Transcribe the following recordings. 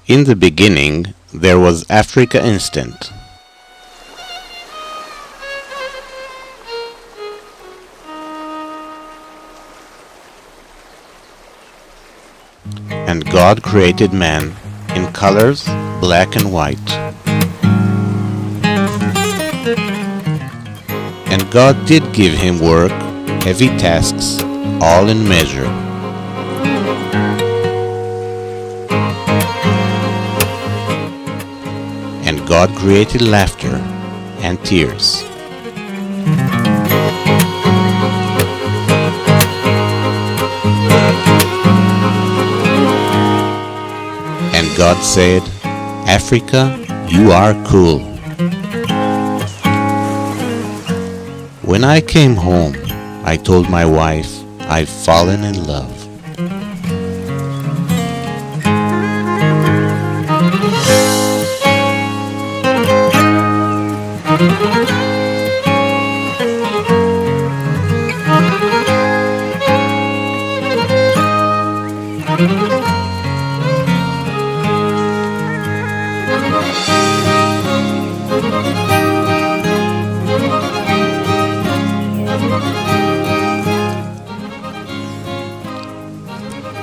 In the beginning, there was Africa Instant. And God created man in colors, black and white. And God did give him work, heavy tasks, all in measure. And God created laughter and tears. And God said, Africa, you are cool. When I came home, I told my wife, I've fallen in love.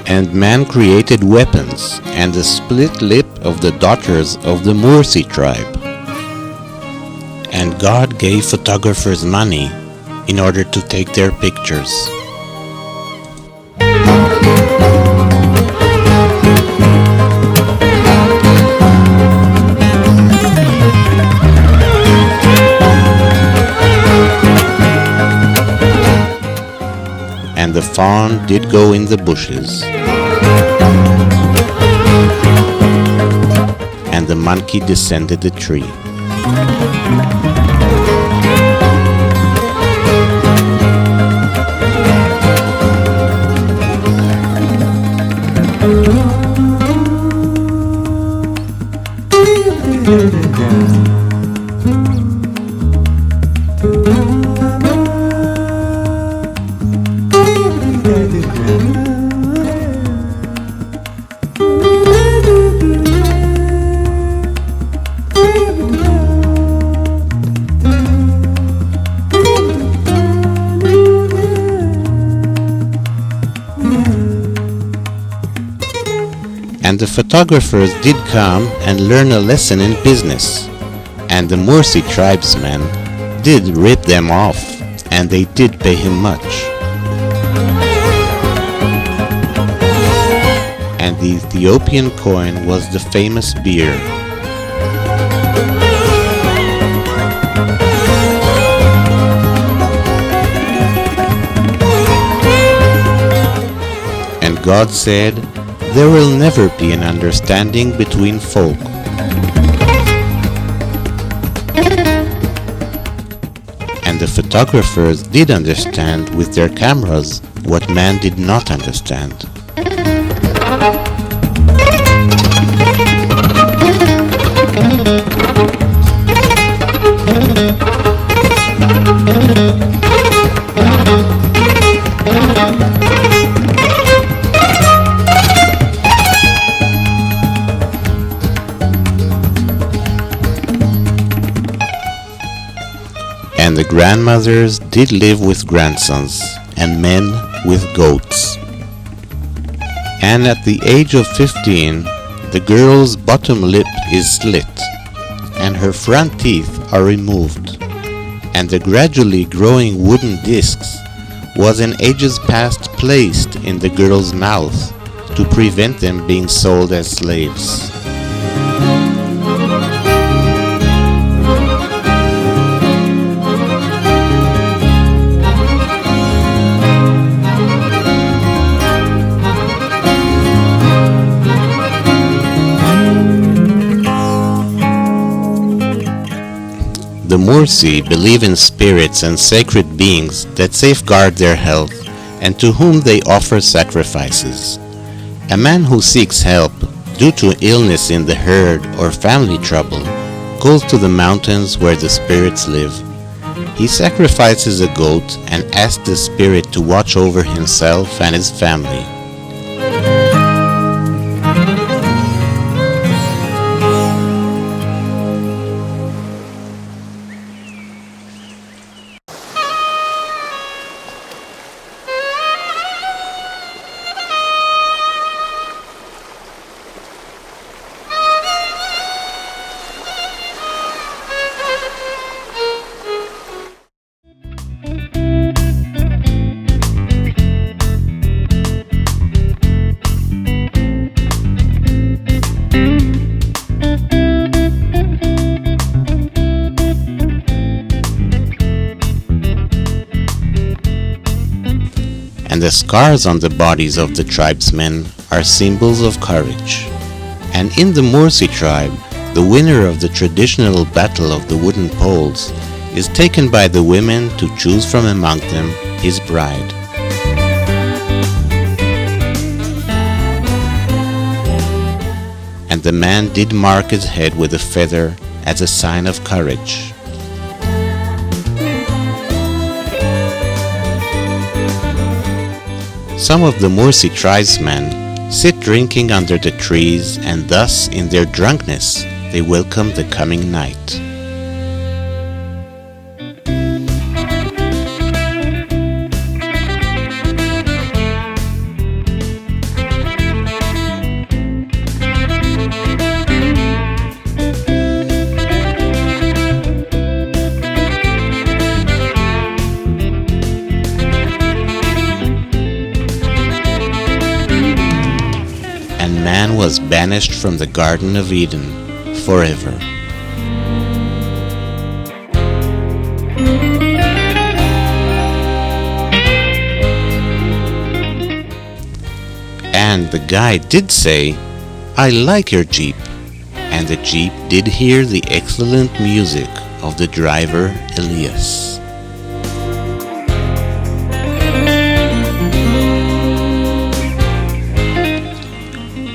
And man created weapons and the split lip of the daughters of the Mursi tribe. And God gave photographers money in order to take their pictures. And the fawn did go in the bushes. And the monkey descended the tree. And the photographers did come and learn a lesson in business. And the Mursi tribesmen did rip them off, and they did pay him much. And the Ethiopian coin was the famous beer. And God said, there will never be an understanding between folk. And the photographers did understand with their cameras what man did not understand. And the grandmothers did live with grandsons, and men with goats. And at the age of 15, the girl's bottom lip is slit, and her front teeth are removed, and the gradually growing wooden discs was in ages past placed in the girl's mouth to prevent them being sold as slaves. The Mursi believe in spirits and sacred beings that safeguard their health and to whom they offer sacrifices. A man who seeks help due to illness in the herd or family trouble goes to the mountains where the spirits live. He sacrifices a goat and asks the spirit to watch over himself and his family. and the scars on the bodies of the tribesmen are symbols of courage. And in the Mursi tribe, the winner of the traditional battle of the wooden poles is taken by the women to choose from among them his bride. And the man did mark his head with a feather as a sign of courage. Some of the Mursi tribesmen sit drinking under the trees, and thus in their drunkenness they welcome the coming night. Man was banished from the Garden of Eden forever. And the guy did say, "I like your Jeep." And the Jeep did hear the excellent music of the driver Elias.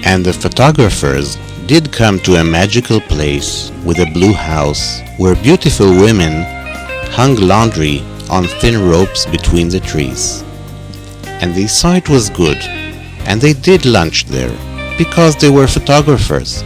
And the photographers did come to a magical place with a blue house where beautiful women hung laundry on thin ropes between the trees. And they saw it was good, and they did lunch there because they were photographers.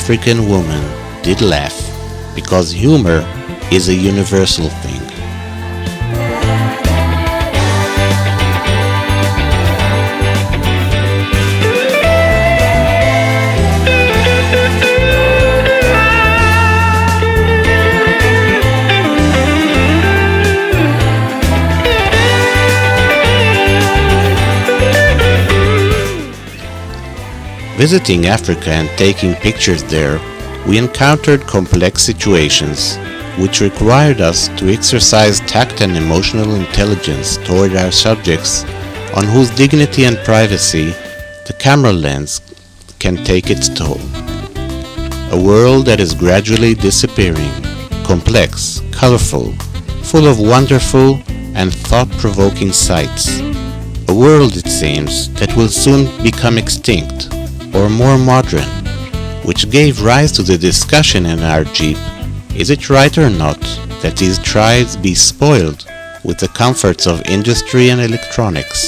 African woman did laugh because humor is a universal thing. Visiting Africa and taking pictures there, we encountered complex situations which required us to exercise tact and emotional intelligence toward our subjects, on whose dignity and privacy the camera lens can take its toll. A world that is gradually disappearing, complex, colorful, full of wonderful and thought-provoking sights. A world, it seems, that will soon become extinct, or more modern, which gave rise to the discussion in our Jeep, is it right or not that these tribes be spoiled with the comforts of industry and electronics?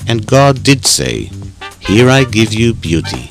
And God did say, "Here I give you beauty."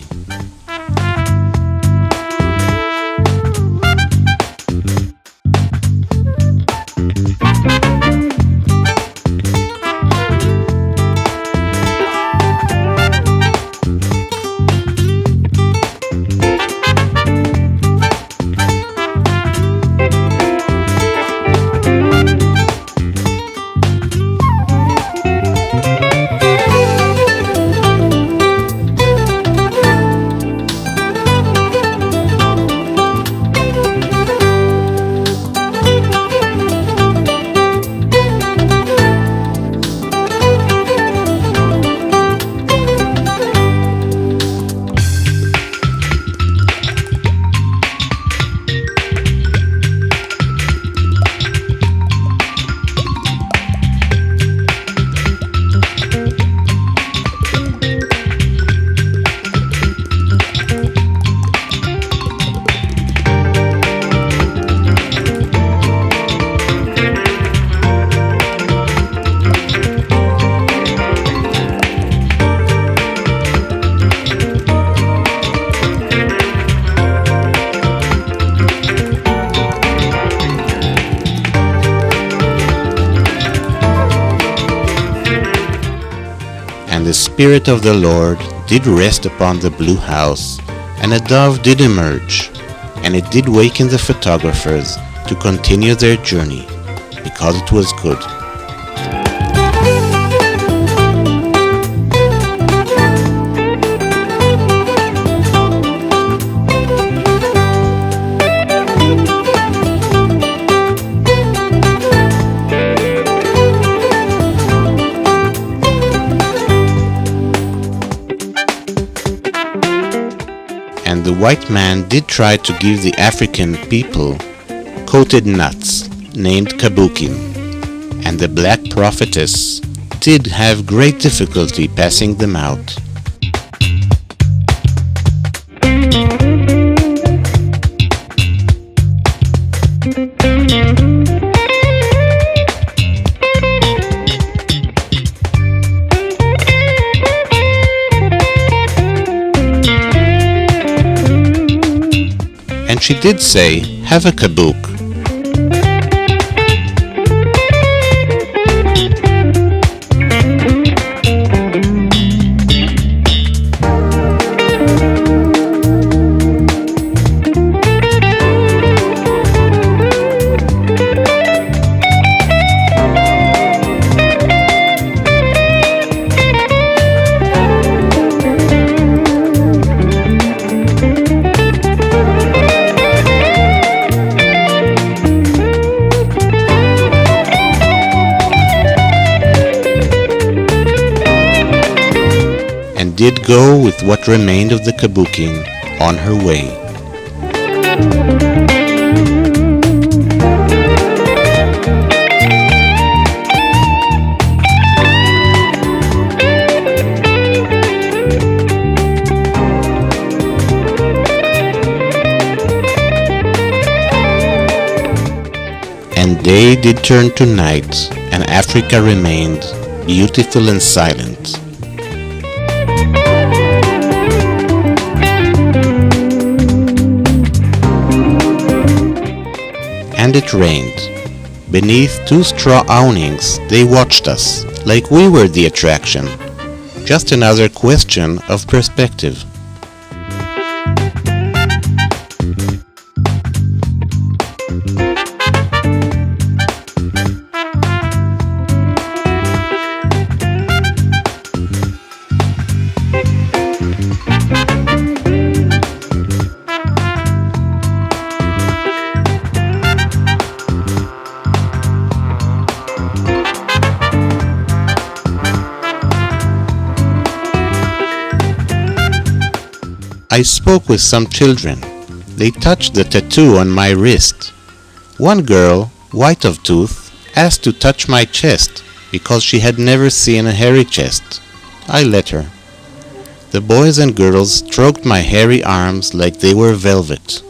And the Spirit of the Lord did rest upon the blue house, and a dove did emerge, and it did waken the photographers to continue their journey, because it was good. And the white man did try to give the African people coated nuts named kabukim, and the black prophetess did have great difficulty passing them out. And she did say, "Have a kabook." And did go with what remained of the kabukim on her way. And day did turn to night, and Africa remained beautiful and silent. And it rained. Beneath two straw awnings they watched us, like we were the attraction. Just another question of perspective. I spoke with some children. They touched the tattoo on my wrist. One girl, white of tooth, asked to touch my chest because she had never seen a hairy chest. I let her. The boys and girls stroked my hairy arms like they were velvet.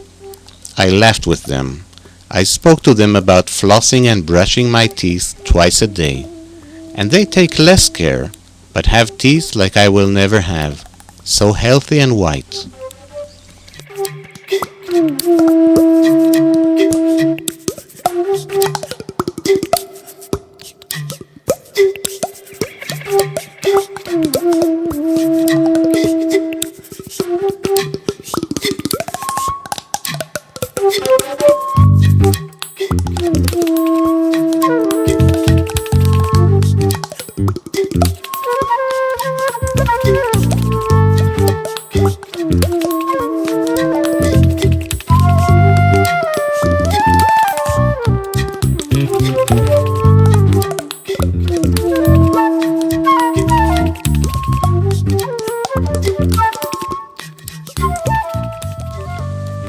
I laughed with them. I spoke to them about flossing and brushing my teeth twice a day. And they take less care, but have teeth like I will never have. So healthy and white.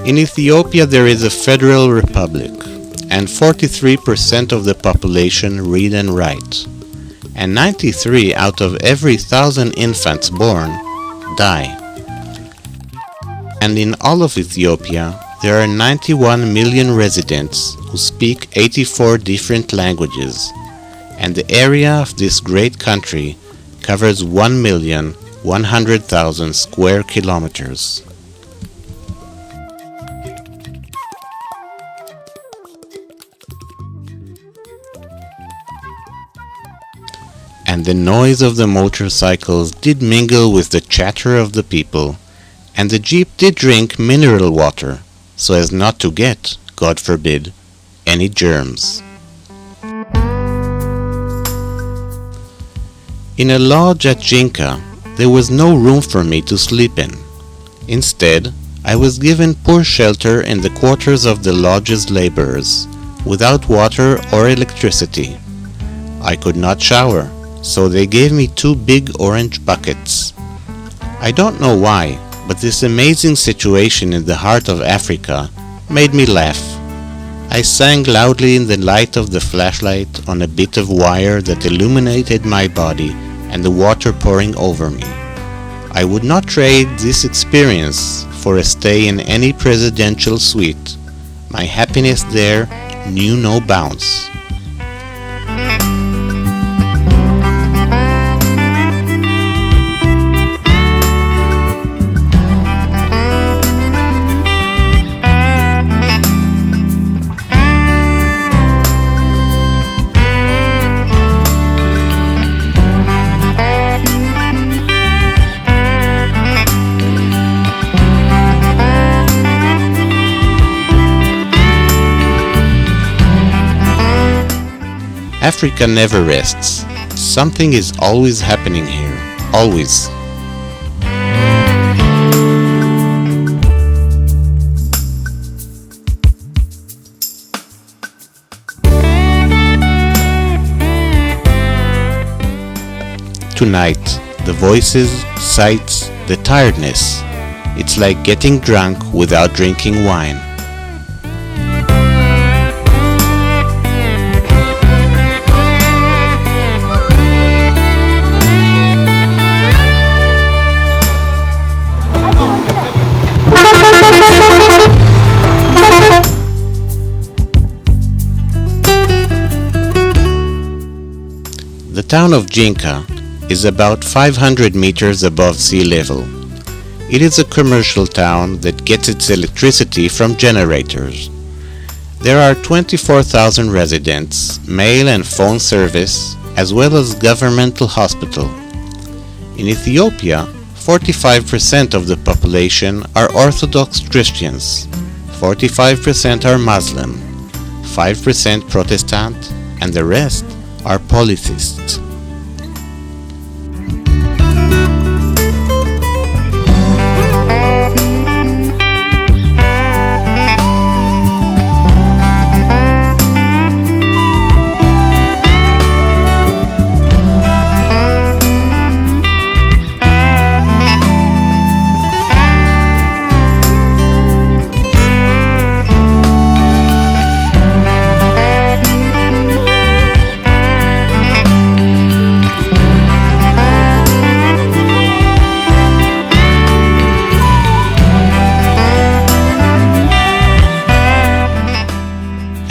In Ethiopia there is a federal republic, and 43% of the population read and write, and 93 out of every 1,000 infants born die. And in all of Ethiopia there are 91 million residents who speak 84 different languages, and the area of this great country covers 1,100,000 square kilometers. and the noise of the motorcycles did mingle with the chatter of the people, and the jeep did drink mineral water, so as not to get, God forbid, any germs. In a lodge at Jinka, there was no room for me to sleep in. Instead, I was given poor shelter in the quarters of the lodge's laborers, without water or electricity. I could not shower, so they gave me 2 big orange buckets. I don't know why, but this amazing situation in the heart of Africa made me laugh. I sang loudly in the light of the flashlight on a bit of wire that illuminated my body and the water pouring over me. I would not trade this experience for a stay in any presidential suite. My happiness there knew no bounds. Africa never rests. Something is always happening here. Always. Tonight, the voices, sights, the tiredness. It's like getting drunk without drinking wine. The town of Jinka is about 500 meters above sea level. It is a commercial town that gets its electricity from generators. There are 24,000 residents, mail and phone service, as well as governmental hospital. In Ethiopia, 45% of the population are Orthodox Christians, 45% are Muslim, 5% Protestant, and the rest are polytheists.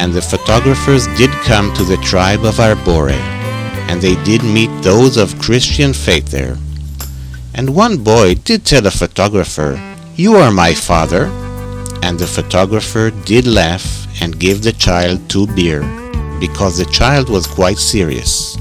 And the photographers did come to the tribe of Arbore, and they did meet those of Christian faith there. And one boy did tell a photographer, "You are my father," and the photographer did laugh and gave the child 2 beer, because the child was quite serious.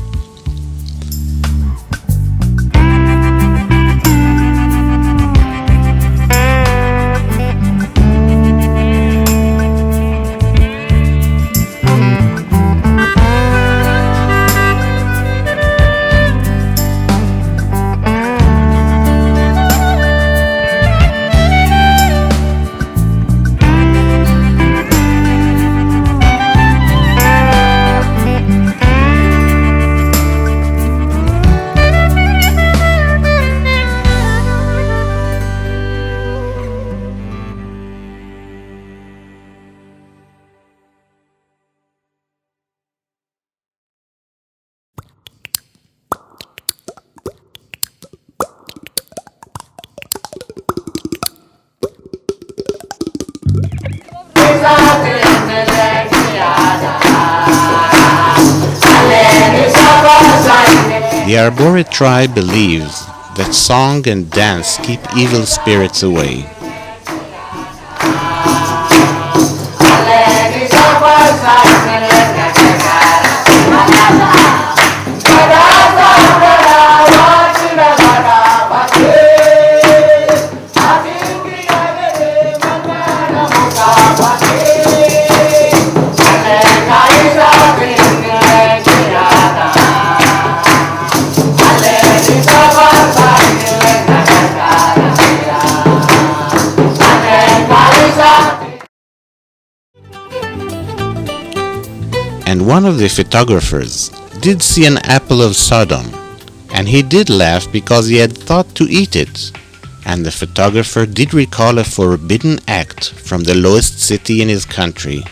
The Arbore tribe believes that song and dance keep evil spirits away. one of the photographers did see an apple of Sodom, and he did laugh because he had thought to eat it, and the photographer did recall a forbidden act from the lowest city in his country,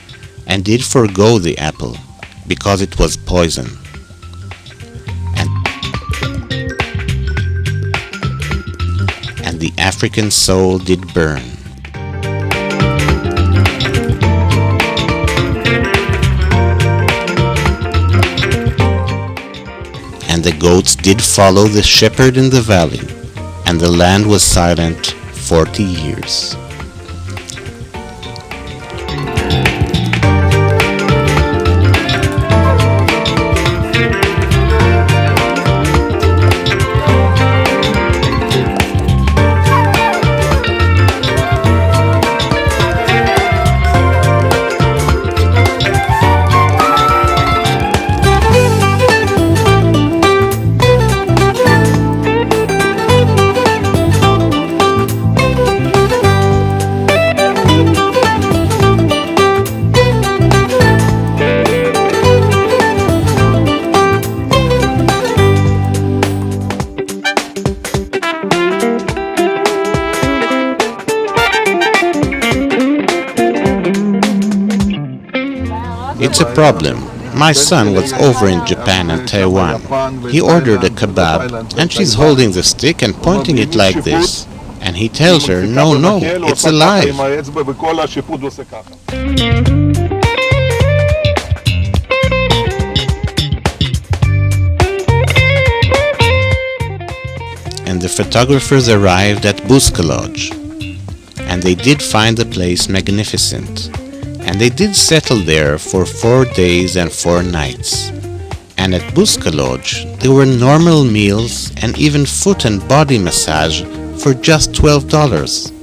and did forego the apple because it was poison. And the African soul did burn. And the goats did follow the shepherd in the valley, and the land was silent 40 years. It's a problem. My son was over in Japan and Taiwan. He ordered a kebab, and she's holding the stick and pointing it like this. And he tells her, no, it's alive. And the photographers arrived at Buskaloj, and they did find the place magnificent. And they did settle there for 4 days and 4 nights. And at Buskaloj, there were normal meals and even foot and body massage for just $12.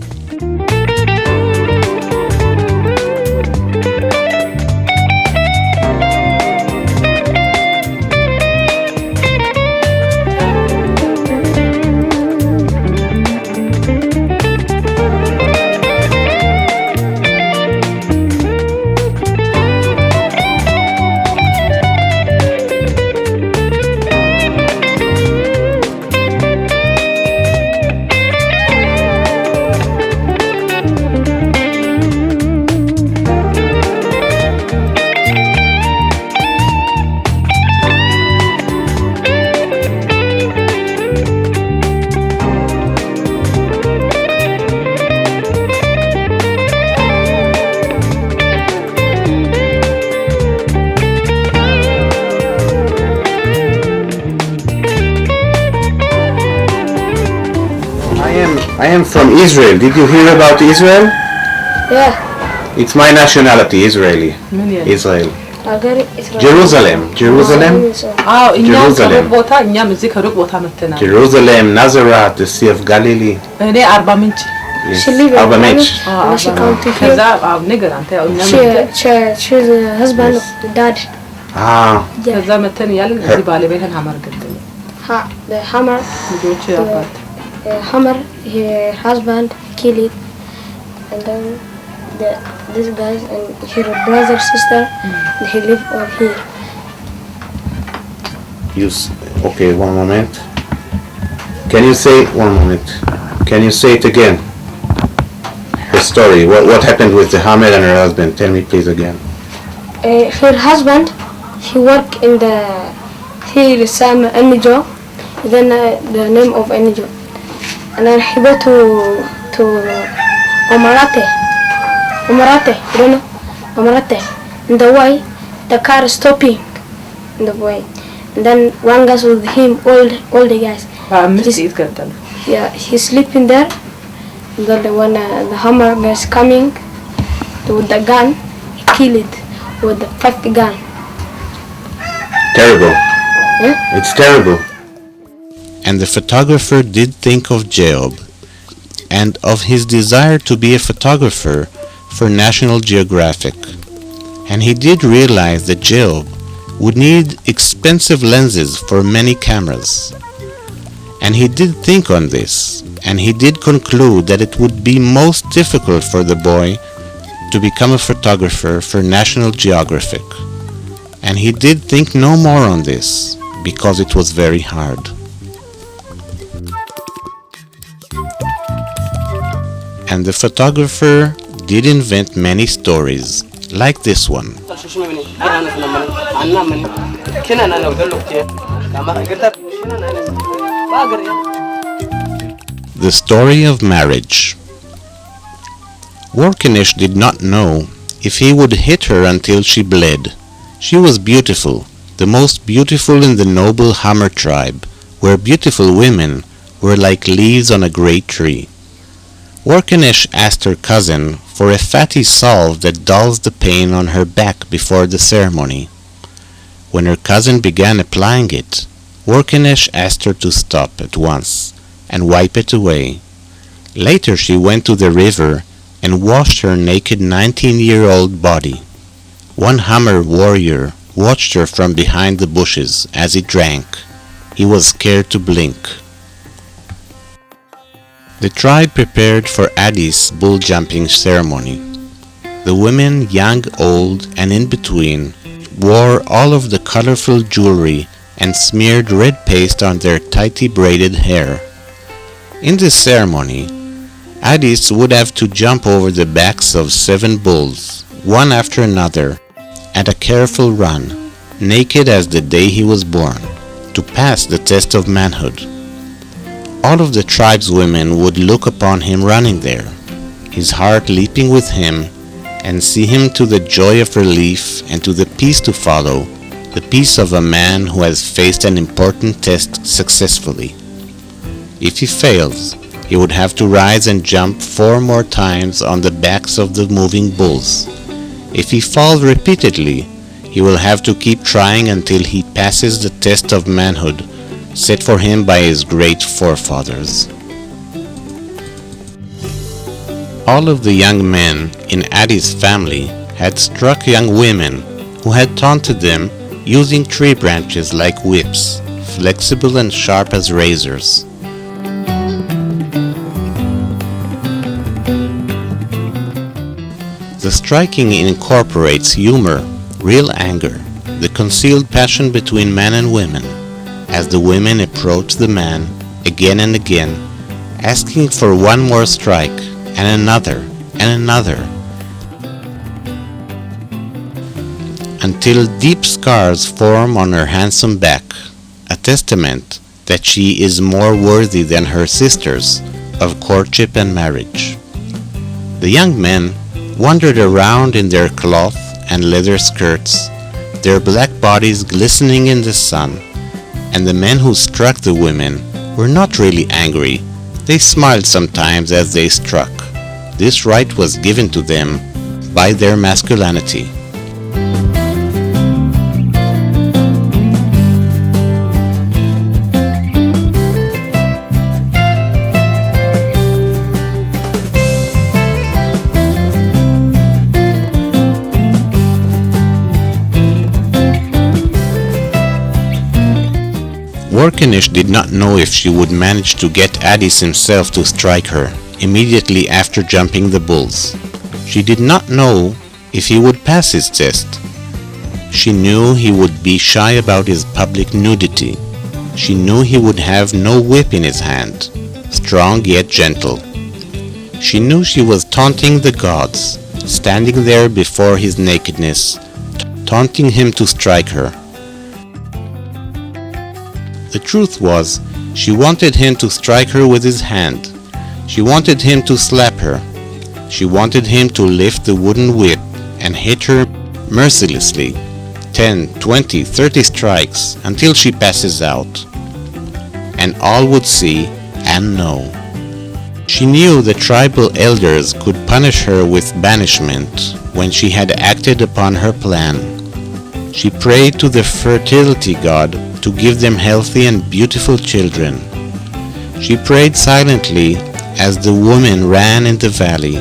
I am from Israel. Did you hear about Israel? Yeah. It's my nationality, Israeli. Israel. Jerusalem. Jerusalem. Jerusalem, Nazareth, the Sea of Galilee. Yes. Arba Minch. She's a husband of the dad. The hammer. Hammer, her husband killed it, and then this guy and her brother, sister, he live over here. Okay, one moment. Can you say it again? The story. What happened with the hammer and her husband? Tell me please again. Her husband, he work in here is some Enijo, then the name of Enijo. And then he go to Omarate, you don't know? Omarate. In the way, the car is stopping in the way. And then one guy with him, all the guys. He's sleeping there. And then when the hammer is coming with the gun, he kill it with the 50 gun. Terrible. Yeah? It's terrible. And the photographer did think of Job and of his desire to be a photographer for National Geographic. And he did realize that Job would need expensive lenses for many cameras. And he did think on this, and he did conclude that it would be most difficult for the boy to become a photographer for National Geographic. and he did think no more on this, because it was very hard. And the photographer did invent many stories, like this one. The story of marriage. Workinish did not know if he would hit her until she bled. She was beautiful, the most beautiful in the noble Hammer tribe, where beautiful women were like leaves on a great tree. Workinish asked her cousin for a fatty salve that dulls the pain on her back before the ceremony. When her cousin began applying it, Workinish asked her to stop at once and wipe it away. Later she went to the river and washed her naked 19-year-old body. One Hammer warrior watched her from behind the bushes as he drank. He was scared to blink. The tribe prepared for Addis bull jumping ceremony. The women, young, old, and in between, wore all of the colorful jewelry and smeared red paste on their tightly braided hair. In this ceremony, Addis would have to jump over the backs of 7 bulls, one after another, at a careful run, naked as the day he was born, to pass the test of manhood. All of the tribe's women would look upon him running there, his heart leaping with him, and see him to the joy of relief and to the peace to follow, the peace of a man who has faced an important test successfully. If he fails, he would have to rise and jump 4 more times on the backs of the moving bulls. If he falls repeatedly, he will have to keep trying until he passes the test of manhood set for him by his great forefathers. All of the young men in Addis' family had struck young women who had taunted them using tree branches like whips, flexible and sharp as razors. The striking incorporates humor, real anger, the concealed passion between men and women, as the women approach the man again and again, asking for one more strike, and another, until deep scars form on her handsome back, a testament that she is more worthy than her sisters of courtship and marriage. The young men wandered around in their cloth and leather skirts, their black bodies glistening in the sun, and the men who struck the women were not really angry. They smiled sometimes as they struck. This right was given to them by their masculinity. Workinish did not know if she would manage to get Addis himself to strike her immediately after jumping the bulls. She did not know if he would pass his test. She knew he would be shy about his public nudity. She knew he would have no whip in his hand, strong yet gentle. She knew she was taunting the gods, standing there before his nakedness, taunting him to strike her. The truth was, she wanted him to strike her with his hand. She wanted him to slap her. She wanted him to lift the wooden whip and hit her mercilessly, 10, 20, 30 strikes until she passes out. And all would see and know. She knew the tribal elders could punish her with banishment when she had acted upon her plan. She prayed to the fertility god to give them healthy and beautiful children. She prayed silently as the women ran in the valley,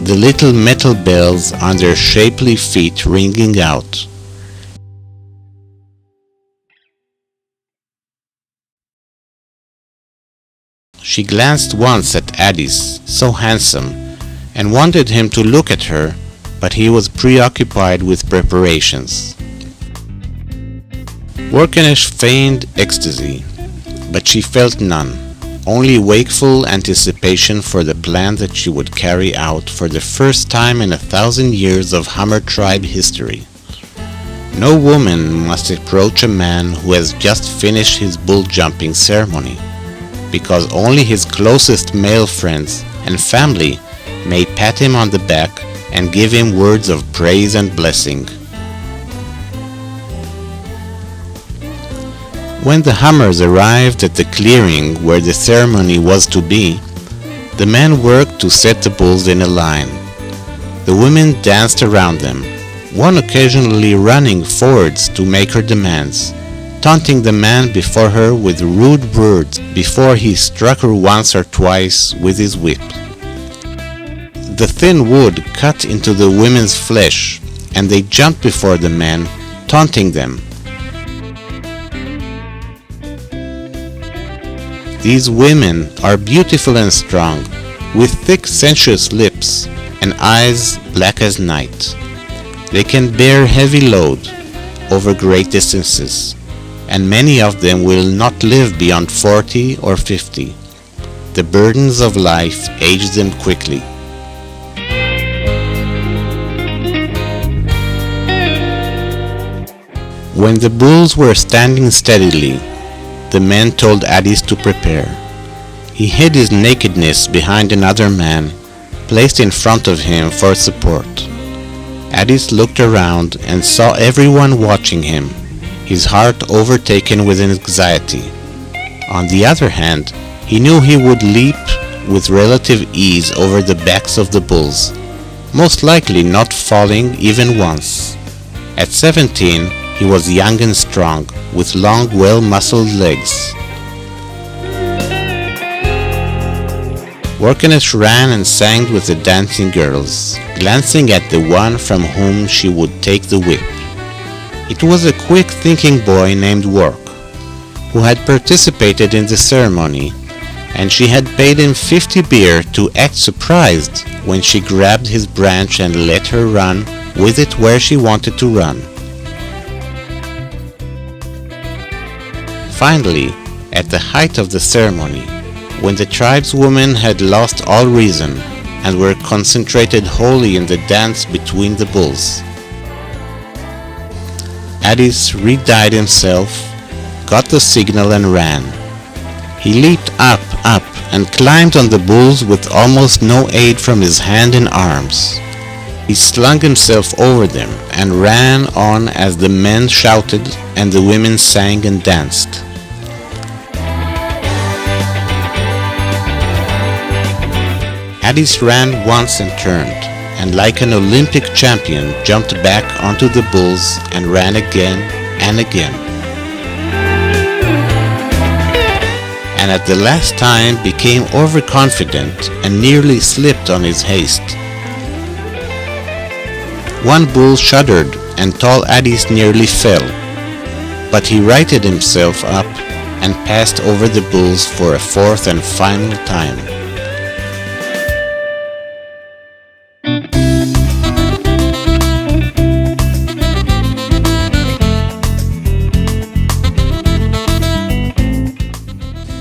the little metal bells on their shapely feet ringing out. She glanced once at Addis, so handsome, and wanted him to look at her, but he was preoccupied with preparations. Workanesh feigned ecstasy, but she felt none, only wakeful anticipation for the plan that she would carry out for the first time in 1,000 years of Hammer tribe history. No woman must approach a man who has just finished his bull jumping ceremony, because only his closest male friends and family may pat him on the back and give him words of praise and blessing. When the Hammers arrived at the clearing where the ceremony was to be, the men worked to set the bulls in a line. The women danced around them, one occasionally running forwards to make her demands, taunting the man before her with rude words before he struck her once or twice with his whip. The thin wood cut into the women's flesh, and they jumped before the men, taunting them. These women are beautiful and strong, with thick sensuous lips and eyes black as night. They can bear heavy load over great distances, and many of them will not live beyond 40 or 50. The burdens of life age them quickly. When the bulls were standing steadily, the men told Addis to prepare. He hid his nakedness behind another man, placed in front of him for support. Addis looked around and saw everyone watching him, his heart overtaken with anxiety. On the other hand, he knew he would leap with relative ease over the backs of the bulls, most likely not falling even once. At 17, he was young and strong, with long, well-muscled legs. Workanesh ran and sang with the dancing girls, glancing at the one from whom she would take the whip. It was a quick-thinking boy named Work, who had participated in the ceremony, and she had paid him 50 beer to act surprised when she grabbed his branch and let her run with it where she wanted to run. Finally, at the height of the ceremony, when the tribeswomen had lost all reason and were concentrated wholly in the dance between the bulls, Addis re-dyed himself, got the signal and ran. He leaped up, and climbed on the bulls with almost no aid from his hand and arms. He slung himself over them and ran on as the men shouted and the women sang and danced. Addis ran once and turned, and like an Olympic champion jumped back onto the bulls and ran again and again. And at the last time became overconfident and nearly slipped on his haste. One bull shuddered and tall Addis nearly fell, but he righted himself up and passed over the bulls for a fourth and final time.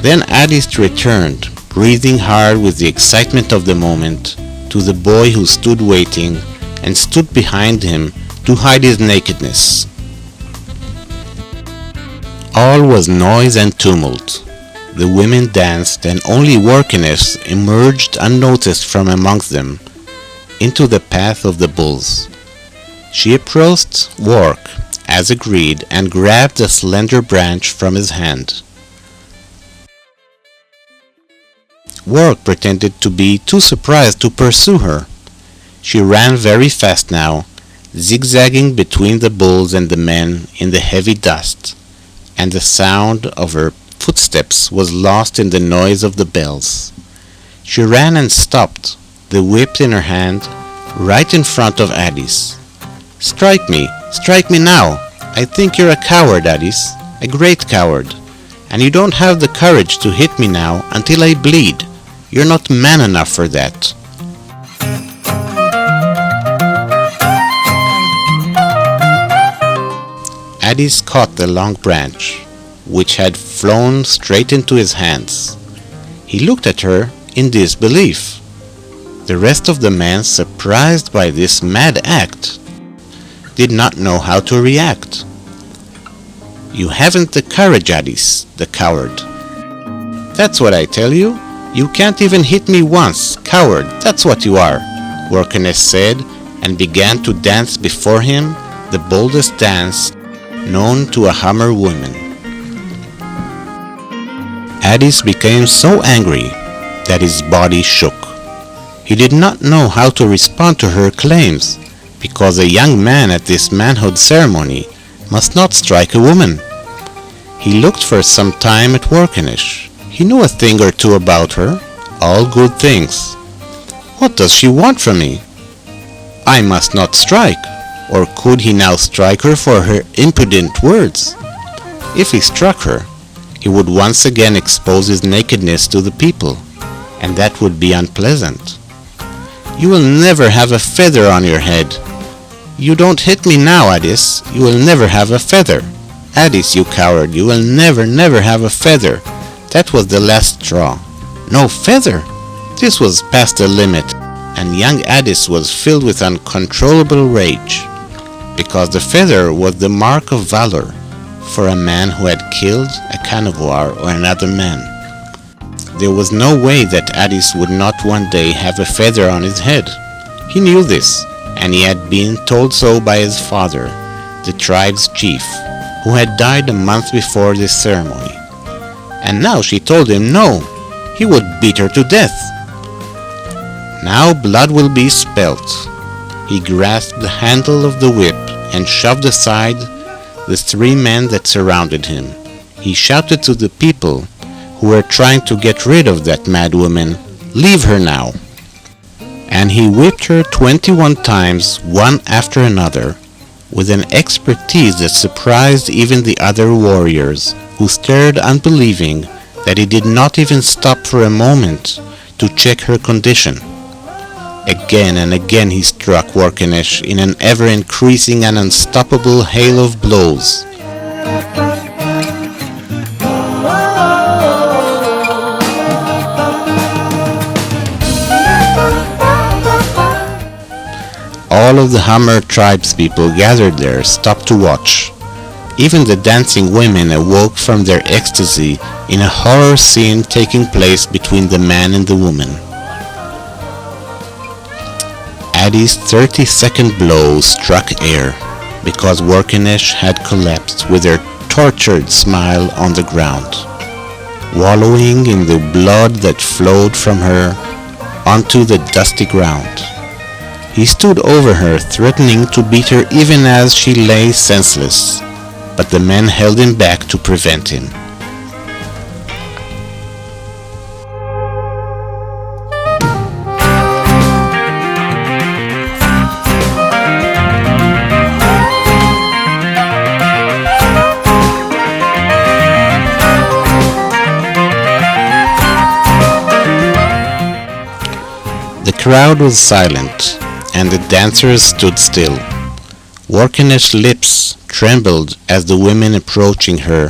Then Addis returned, breathing hard with the excitement of the moment, to the boy who stood waiting and stood behind him to hide his nakedness. All was noise and tumult. The women danced, and only Workanesh emerged unnoticed from amongst them into the path of the bulls. She approached Work, as agreed, and grabbed a slender branch from his hand. Work pretended to be too surprised to pursue her. She ran very fast now, zigzagging between the bulls and the men in the heavy dust, and the sound of her footsteps was lost in the noise of the bells. She ran and stopped, the whip in her hand, right in front of Addis. Strike me now! I think you're a coward, Addis, a great coward, and you don't have the courage to hit me now until I bleed. You're not man enough for that. Addis caught the long branch, which had flown straight into his hands. He looked at her in disbelief. The rest of the men, surprised by this mad act, did not know how to react. "You haven't the courage, Addis, the coward." "That's what I tell you. You can't even hit me once, coward, that's what you are," Workenesh said, and began to dance before him the boldest dance known to a Hammer woman. Addis became so angry that his body shook. He did not know how to respond to her claims, because a young man at this manhood ceremony must not strike a woman. He looked for some time at Workenesh. He knew a thing or two about her, all good things. What does she want from me? I must not strike. Or could he now strike her for her impudent words? If he struck her, he would once again expose his nakedness to the people, and that would be unpleasant. "You will never have a feather on your head." "You don't hit me now, Addis. You will never have a feather." "Addis, you coward, you will never have a feather." That was the last straw. No feather! This was past the limit, and young Addis was filled with uncontrollable rage, because the feather was the mark of valor for a man who had killed a carnivore or another man. There was no way that Addis would not one day have a feather on his head. He knew this, and he had been told so by his father, the tribe's chief, who had died a month before this ceremony. And now she told him no, he would beat her to death. Now blood will be spilt. He grasped the handle of the whip and shoved aside the 3 men that surrounded him. He shouted to the people who were trying to get rid of that mad woman, "Leave her now." And he whipped her 21 times, one after another, with an expertise that surprised even the other warriors, who stared unbelieving that he did not even stop for a moment to check her condition. Again and again he struck Workenesh in an ever-increasing and unstoppable hail of blows. All of the Hammer tribespeople gathered there stopped to watch. Even the dancing women awoke from their ecstasy in a horror scene taking place between the man and the woman. Addis' 30-second blow struck air, because Workenesh had collapsed with her tortured smile on the ground, wallowing in the blood that flowed from her onto the dusty ground. He stood over her, threatening to beat her even as she lay senseless, but the men held him back to prevent him. The crowd was silent, and the dancers stood still. Workenesh's lips trembled as the women approaching her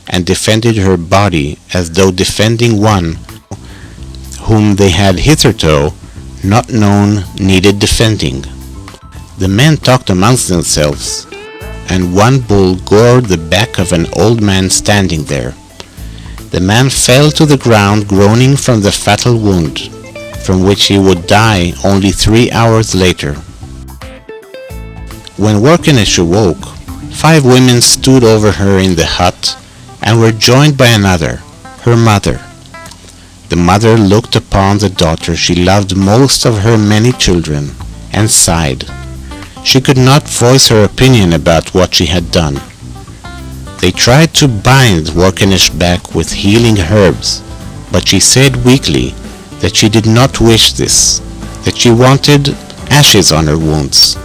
and defended her body as though defending one whom they had hitherto not known needed defending. The men talked amongst themselves, and one bull gored the back of an old man standing there. The man fell to the ground groaning from the fatal wound, from which he would die only 3 hours later. When Workenesh awoke, 5 women stood over her in the hut and were joined by another, her mother. The mother looked upon the daughter she loved most of her many children and sighed. She could not voice her opinion about what she had done. They tried to bind Workenesh back with healing herbs, but she said weakly that she did not wish this, that she wanted ashes on her wounds,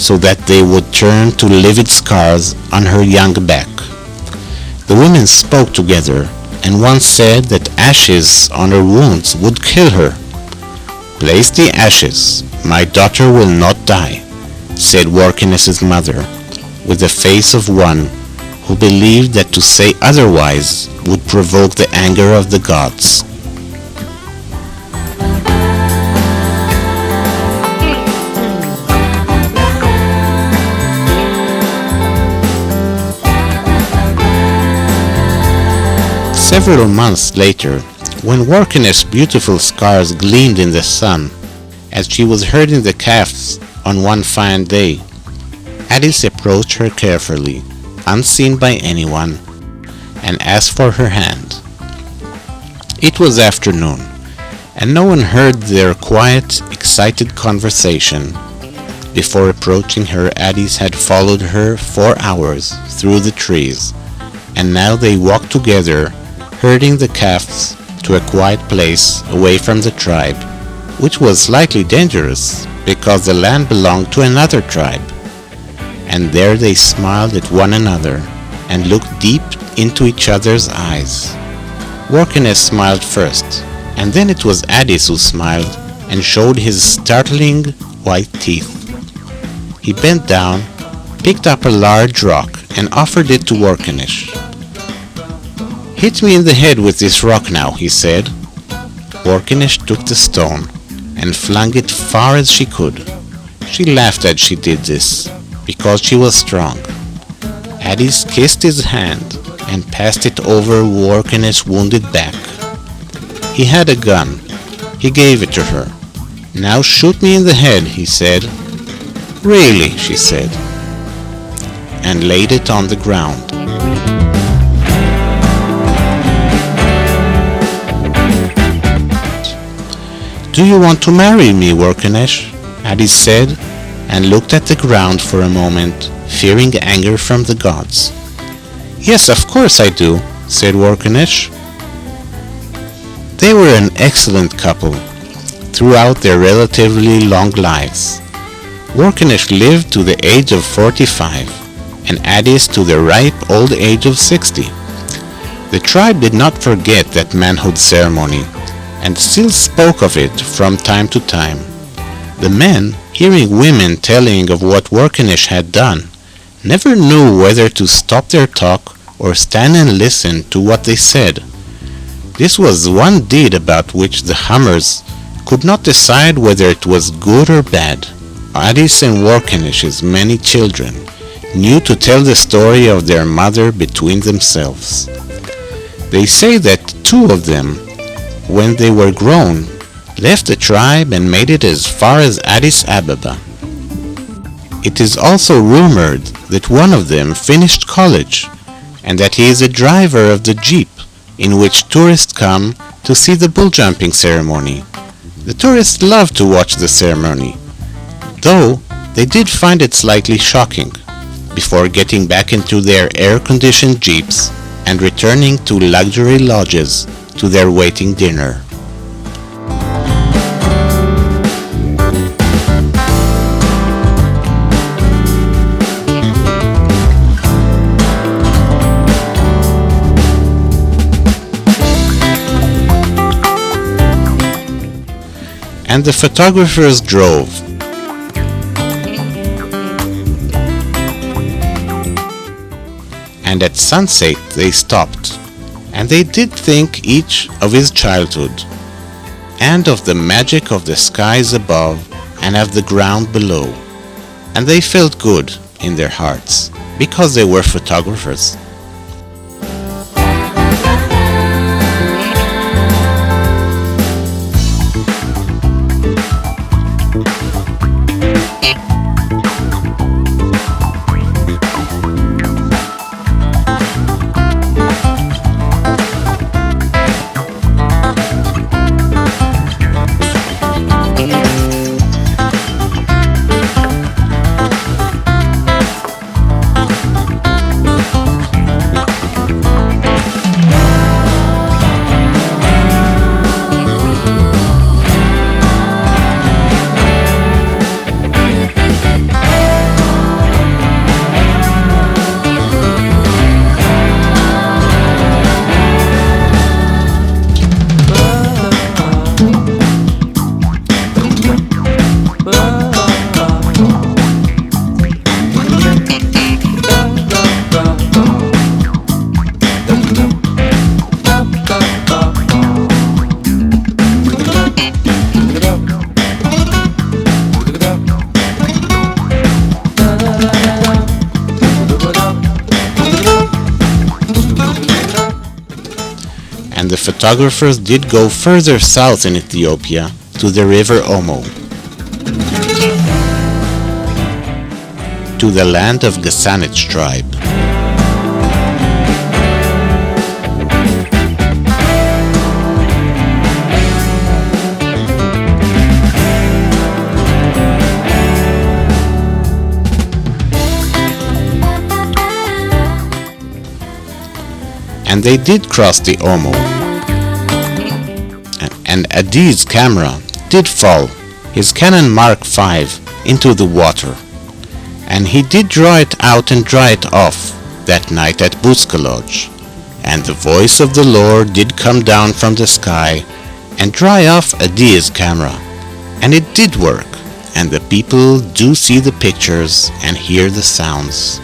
so that they would turn to livid scars on her young back. The women spoke together, and one said that ashes on her wounds would kill her. "Place the ashes, my daughter will not die," said Workenesh's mother, with the face of one who believed that to say otherwise would provoke the anger of the gods. Several months later, when Warkanesh's beautiful scars gleamed in the sun, as she was herding the calves on one fine day, Addis approached her carefully, unseen by anyone, and asked for her hand. It was afternoon, and no one heard their quiet, excited conversation. Before approaching her, Addis had followed her 4 hours through the trees, and now they walked together, herding the calves to a quiet place away from the tribe, which was slightly dangerous because the land belonged to another tribe. And there they smiled at one another and looked deep into each other's eyes. Warkanesh smiled first, and then it was Addis who smiled and showed his startling white teeth. He bent down, picked up a large rock, and offered it to Warkanesh. "Hit me in the head with this rock now," he said. Warkanesh took the stone and flung it far as she could. She laughed as she did this, because she was strong. Addis kissed his hand and passed it over Warkanesh's wounded back. He had a gun. He gave it to her. "Now shoot me in the head," he said. "Really?" she said, and laid it on the ground. "Do you want to marry me, Warkanesh?" Addis said, and looked at the ground for a moment, fearing anger from the gods. "Yes, of course I do," said Warkanesh. They were an excellent couple throughout their relatively long lives. Warkanesh lived to the age of 45, and Addis to the ripe old age of 60. The tribe did not forget that manhood ceremony, and still spoke of it from time to time. The men, hearing women telling of what Warkanesh had done, never knew whether to stop their talk or stand and listen to what they said. This was one deed about which the Hammers could not decide whether it was good or bad. Addis and Warkanesh's many children knew to tell the story of their mother between themselves. They say that 2 of them, when they were grown, left the tribe and made it as far as Addis Ababa. It is also rumored that one of them finished college, and that he is a driver of the jeep in which tourists come to see the bull jumping ceremony. The tourists love to watch the ceremony, though they did find it slightly shocking, before getting back into their air-conditioned jeeps and returning to luxury lodges to their waiting dinner. And the photographers drove. And at sunset they stopped, and they did think each of his childhood, and of the magic of the skies above and of the ground below, and they felt good in their hearts, because they were photographers. and the photographers did go further south in Ethiopia to the river Omo, to the land of Gasanich tribe. And they did cross the Omo, and Adi's camera did fall, his Canon Mark V, into the water, and he did draw it out and dry it off that night at Buskaloj, and the voice of the Lord did come down from the sky and dry off Adi's camera, and it did work, and the people do see the pictures and hear the sounds.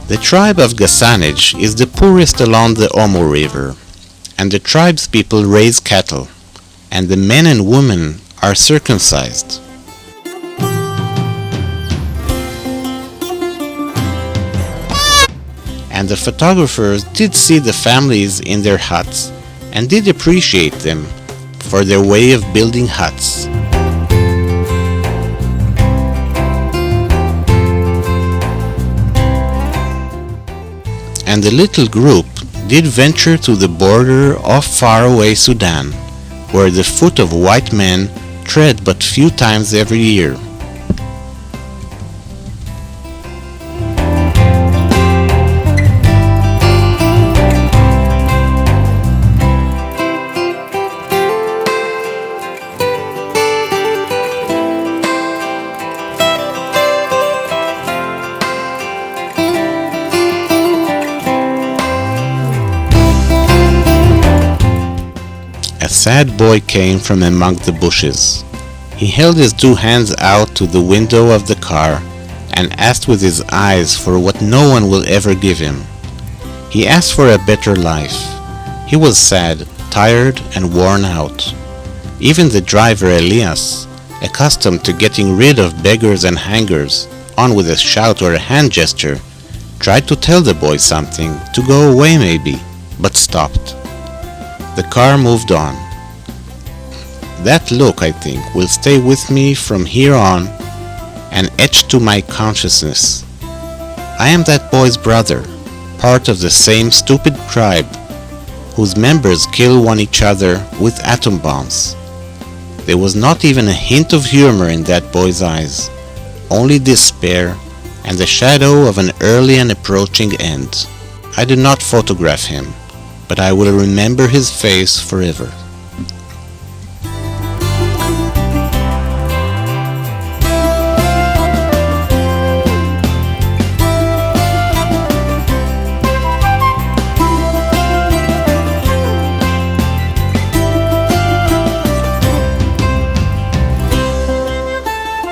The tribe of Gasanich is the poorest along the Omo River, and the tribe's people raise cattle, and the men and women are circumcised. And the photographers did see the families in their huts, and did appreciate them for their way of building huts. And the little group did venture to the border of faraway Sudan, where the foot of white men tread but few times every year. A sad boy came from among the bushes. He held his two hands out to the window of the car and asked with his eyes for what no one will ever give him. He asked for a better life. He was sad, tired, and worn out. Even the driver Elias, accustomed to getting rid of beggars and hangers, on with a shout or a hand gesture, tried to tell the boy something, to go away maybe, but stopped. The car moved on. That look, I think, will stay with me from here on and etched to my consciousness. I am that boy's brother, part of the same stupid tribe whose members kill one each other with atom bombs. There was not even a hint of humor in that boy's eyes, only despair and the shadow of an early and approaching end. I did not photograph him, but I will remember his face forever.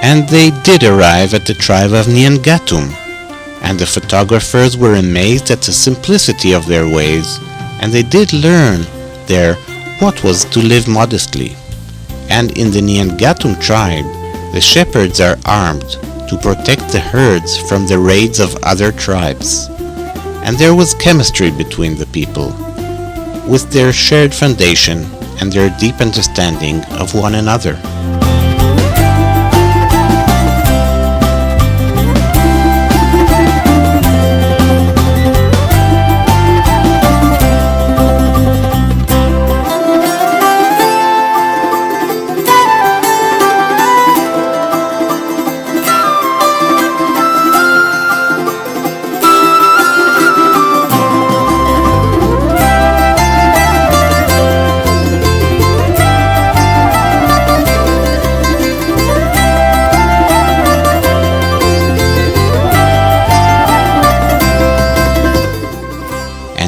And they did arrive at the tribe of Nyangatum, and the photographers were amazed at the simplicity of their ways, and they did learn there what was to live modestly. And in the Nyangatum tribe, the shepherds are armed to protect the herds from the raids of other tribes. And there was chemistry between the people, with their shared foundation and their deep understanding of one another.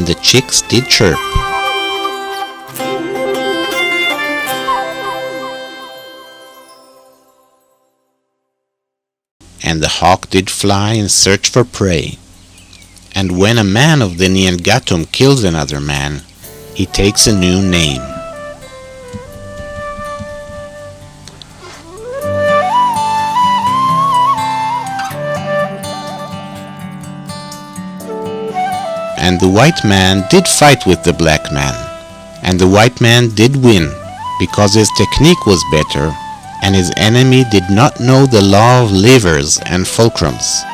The chicks did chirp. And the hawk did fly in search for prey. And when a man of the Nyangatum kills another man, he takes a new name. and the white man did fight with the black man, and the white man did win because his technique was better and his enemy did not know the law of levers and fulcrums.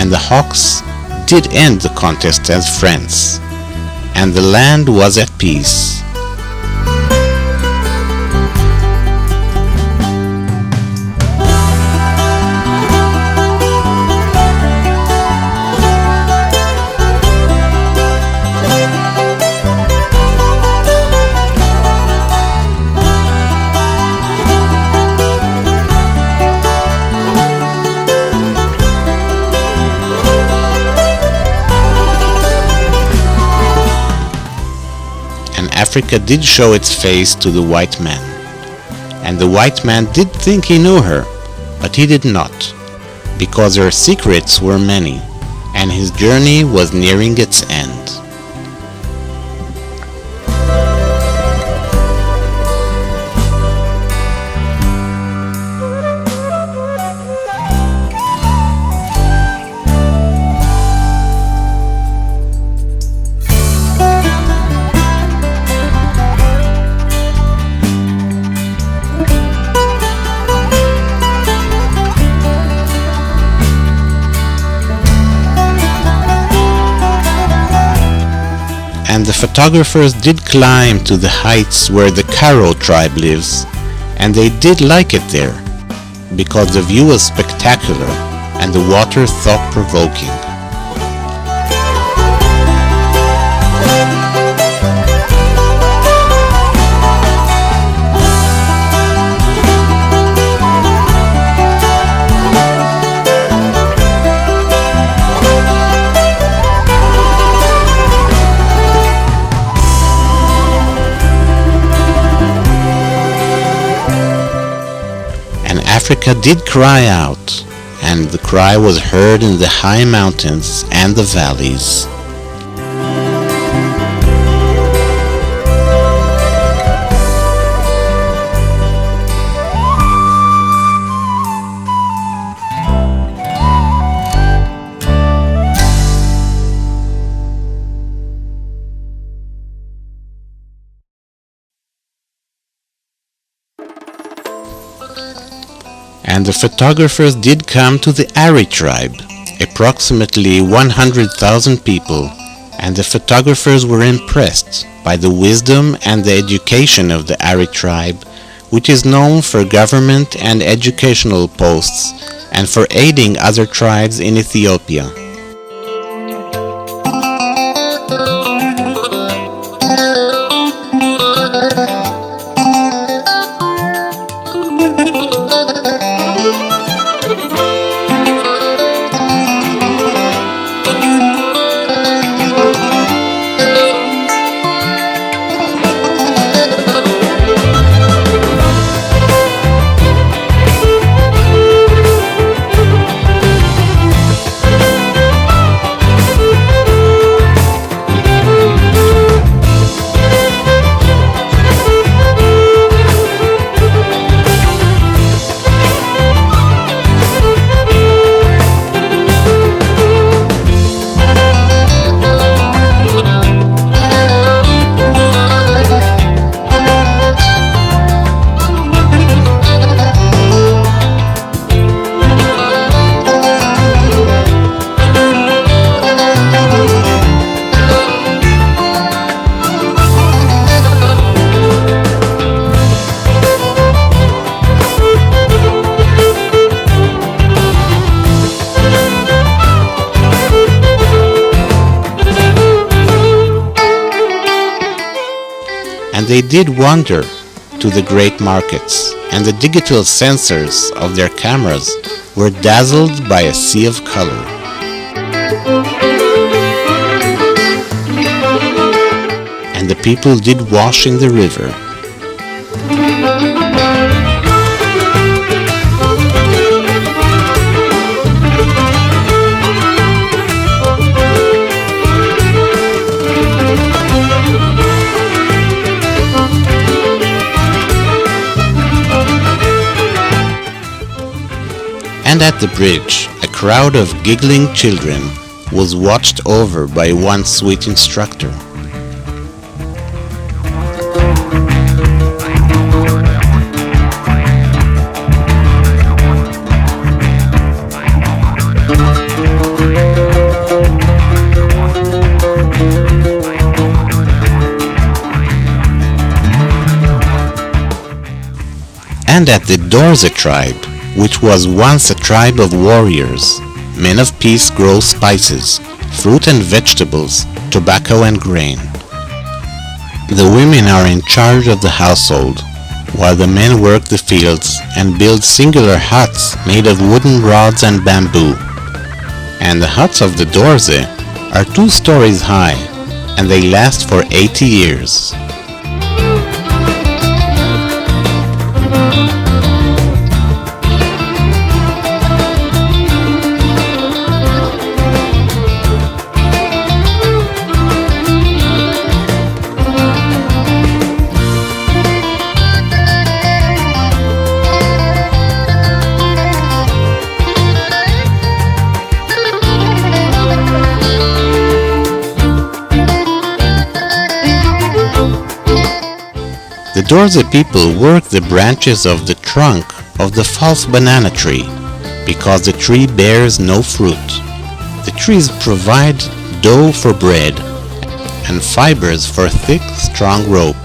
And the hawks did end the contest as friends, and the land was at peace. Africa did show its face to the white man, and the white man did think he knew her, but he did not, because her secrets were many, and his journey was nearing its end. And the photographers did climb to the heights where the Karo tribe lives, and they did like it there, because the view was spectacular and the water thought-provoking. Africa did cry out, and the cry was heard in the high mountains and the valleys. And the photographers did come to the Ari tribe, approximately 100,000 people, and the photographers were impressed by the wisdom and the education of the Ari tribe, which is known for government and educational posts and for aiding other tribes in Ethiopia. and they did wander to the great markets, and the digital sensors of their cameras were dazzled by a sea of color. And the people did wash in the river. And at the bridge, a crowd of giggling children was watched over by one sweet instructor. And at the Dorze tribe, which was once a tribe of warriors, men of peace grow spices, fruit and vegetables, tobacco and grain. The women are in charge of the household, while the men work the fields and build singular huts made of wooden rods and bamboo. And the huts of the Dorze are 2 stories high, and they last for 80 years. The Dorze people work the branches of the trunk of the false banana tree because the tree bears no fruit. The trees provide dough for bread and fibers for thick, strong rope.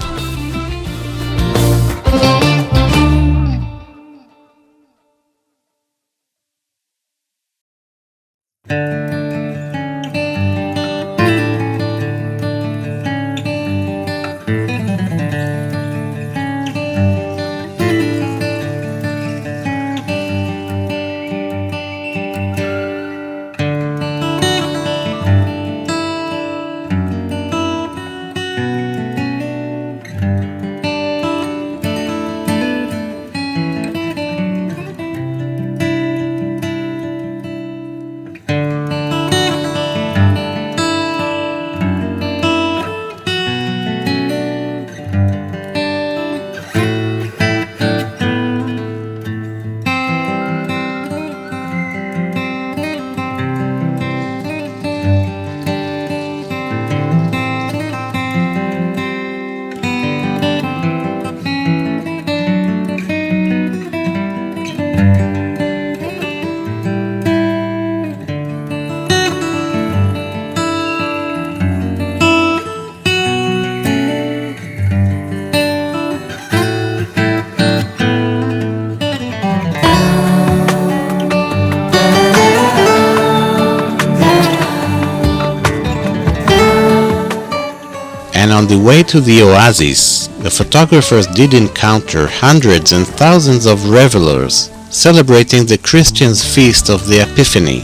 And on the way to the oasis, the photographers did encounter hundreds and thousands of revelers celebrating the Christians' feast of the Epiphany.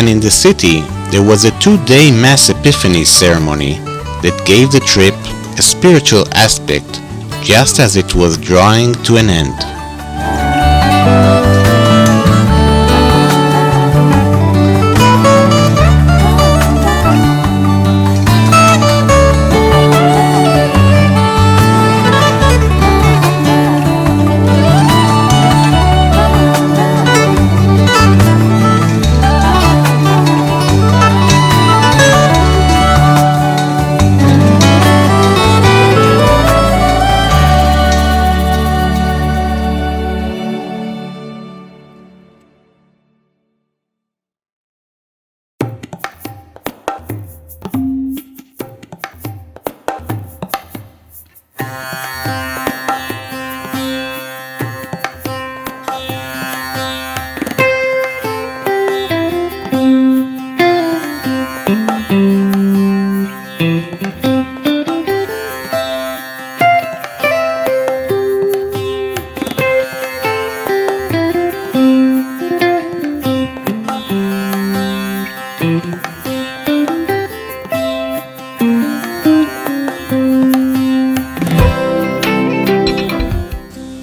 And in the city, there was a 2-day mass epiphany ceremony that gave the trip a spiritual aspect, just as it was drawing to an end.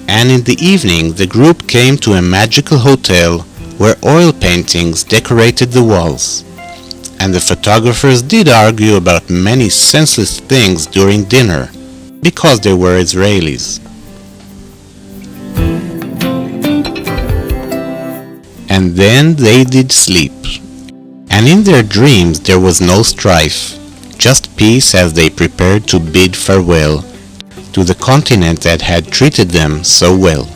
And in the evening the group came to a magical hotel where oil paintings decorated the walls. And the photographers did argue about many senseless things during dinner, because they were Israelis. And then they did sleep. And in their dreams there was no strife, just peace as they prepared to bid farewell to the continent that had treated them so well.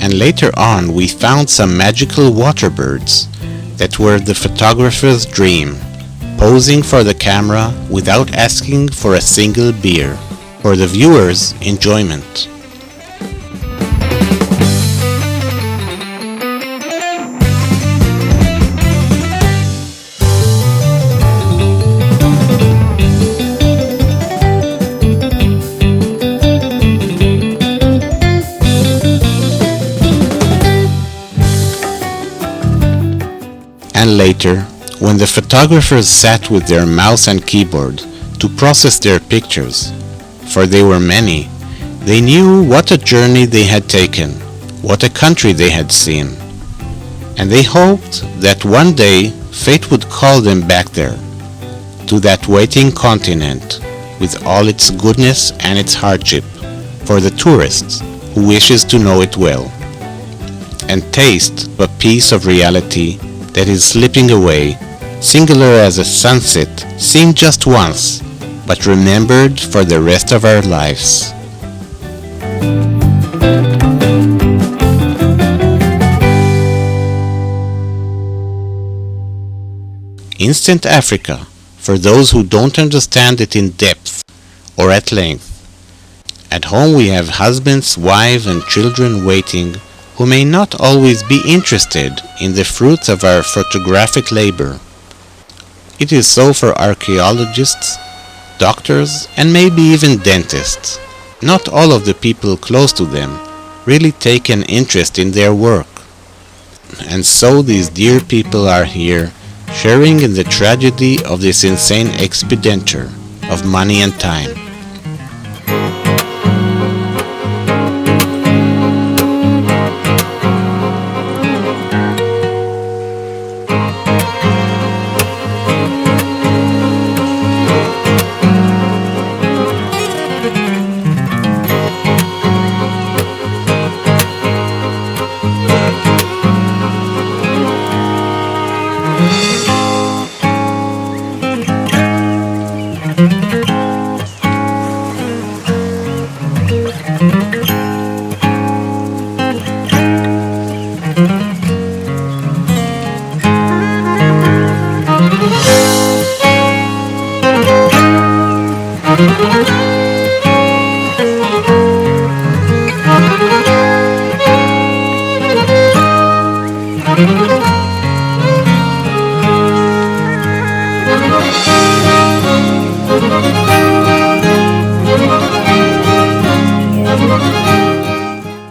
And later on we found some magical water birds that were the photographer's dream, posing for the camera without asking for a single beer, for the viewer's enjoyment. And later, when the photographers sat with their mouse and keyboard to process their pictures, for they were many, they knew what a journey they had taken, what a country they had seen, and they hoped that one day fate would call them back there, to that waiting continent with all its goodness and its hardship, for the tourist who wishes to know it well, and taste the peace of reality that is slipping away, singular as a sunset seen just once, but remembered for the rest of our lives. Instant Africa, for those who don't understand it in depth or at length. At home we have husbands, wives and children waiting who may not always be interested in the fruits of our photographic labor. It is so for archaeologists, doctors, and maybe even dentists. Not all of the people close to them, really take an interest in their work. And so these dear people are here, sharing in the tragedy of this insane expenditure of money and time.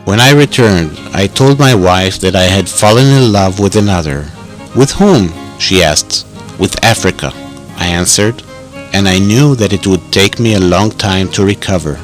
When I returned, I told my wife that I had fallen in love with another. With whom? She asked. With Africa, I answered, and I knew that it would take me a long time to recover.